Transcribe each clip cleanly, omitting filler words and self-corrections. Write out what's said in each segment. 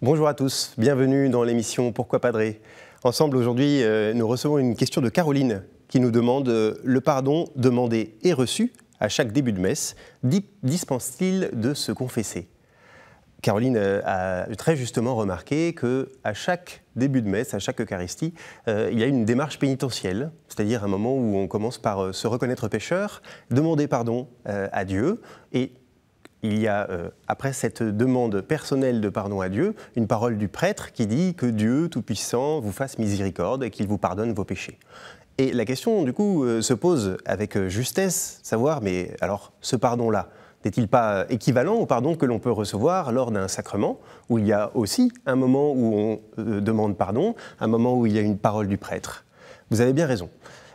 Bonjour à tous, bienvenue dans l'émission Pourquoi Padrer. Ensemble aujourd'hui, nous recevons une question de Caroline qui nous demande le pardon demandé et reçu à chaque début de messe dispense-t-il de se confesser? Caroline a très justement remarqué qu'à chaque début de messe, à chaque Eucharistie, il y a une démarche pénitentielle, c'est-à-dire un moment où on commence par se reconnaître pécheur, demander pardon à Dieu, et il y a, après cette demande personnelle de pardon à Dieu, une parole du prêtre qui dit que Dieu Tout-Puissant vous fasse miséricorde et qu'il vous pardonne vos péchés. Et la question, du coup, se pose avec justesse, savoir, mais alors, ce pardon-là, n'est-il pas équivalent au pardon que l'on peut recevoir lors d'un sacrement, où il y a aussi un moment où on demande pardon, un moment où il y a une parole du prêtre? Vous avez bien raison.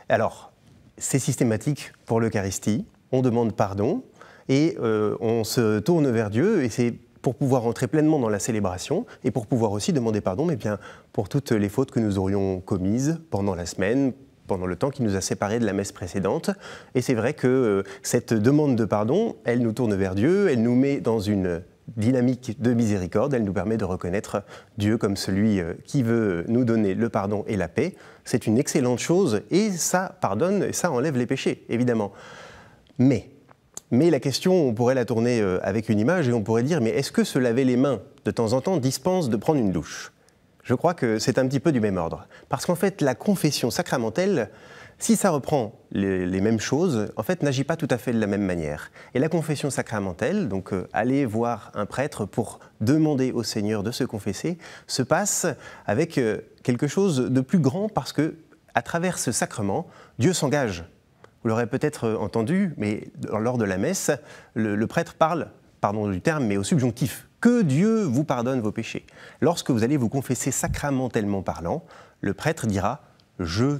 Alors, c'est systématique pour l'Eucharistie, on demande pardon, et on se tourne vers Dieu, et c'est pour pouvoir entrer pleinement dans la célébration, et pour pouvoir aussi demander pardon, mais bien pour toutes les fautes que nous aurions commises pendant la semaine, pendant le temps qui nous a séparés de la messe précédente. Et c'est vrai que cette demande de pardon, elle nous tourne vers Dieu, elle nous met dans une dynamique de miséricorde, elle nous permet de reconnaître Dieu comme celui qui veut nous donner le pardon et la paix. C'est une excellente chose, et ça pardonne, et ça enlève les péchés, évidemment. Mais la question, on pourrait la tourner avec une image et on pourrait dire, mais est-ce que se laver les mains de temps en temps dispense de prendre une douche? Je crois que c'est un petit peu du même ordre. Parce qu'en fait, la confession sacramentelle, si ça reprend les mêmes choses, en fait, n'agit pas tout à fait de la même manière. Et la confession sacramentelle, donc aller voir un prêtre pour demander au Seigneur de se confesser, se passe avec quelque chose de plus grand parce que, à travers ce sacrement, Dieu s'engage. Vous l'aurez peut-être entendu, mais lors de la messe, le prêtre parle, pardon du terme, mais au subjonctif. Que Dieu vous pardonne vos péchés. Lorsque vous allez vous confesser sacramentellement parlant, le prêtre dira « Je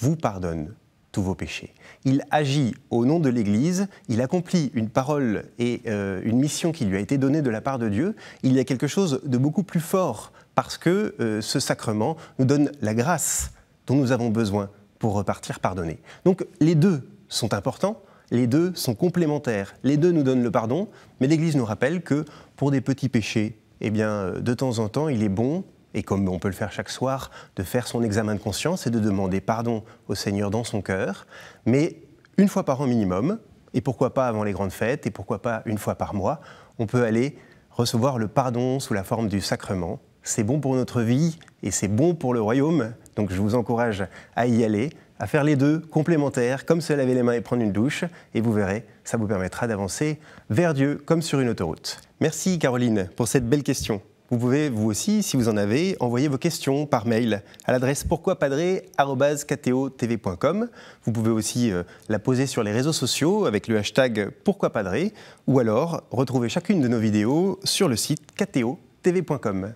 vous pardonne tous vos péchés ». Il agit au nom de l'Église, il accomplit une parole et une mission qui lui a été donnée de la part de Dieu. Il y a quelque chose de beaucoup plus fort parce que ce sacrement nous donne la grâce dont nous avons besoin pour repartir pardonnés. Donc les deux sont importants, les deux sont complémentaires, les deux nous donnent le pardon, mais l'Église nous rappelle que pour des petits péchés, eh bien, de temps en temps, il est bon, et comme on peut le faire chaque soir, de faire son examen de conscience et de demander pardon au Seigneur dans son cœur, mais une fois par an minimum, et pourquoi pas avant les grandes fêtes, et pourquoi pas une fois par mois, on peut aller recevoir le pardon sous la forme du sacrement. C'est bon pour notre vie et c'est bon pour le royaume, donc je vous encourage à y aller, à faire les deux complémentaires, comme se laver les mains et prendre une douche, et vous verrez, ça vous permettra d'avancer vers Dieu comme sur une autoroute. Merci Caroline pour cette belle question. Vous pouvez, vous aussi, si vous en avez, envoyer vos questions par mail à l'adresse pourquoipadrer@kto-tv.com. Vous pouvez aussi la poser sur les réseaux sociaux avec le hashtag pourquoipadrer, ou alors retrouver chacune de nos vidéos sur le site kto-tv.com.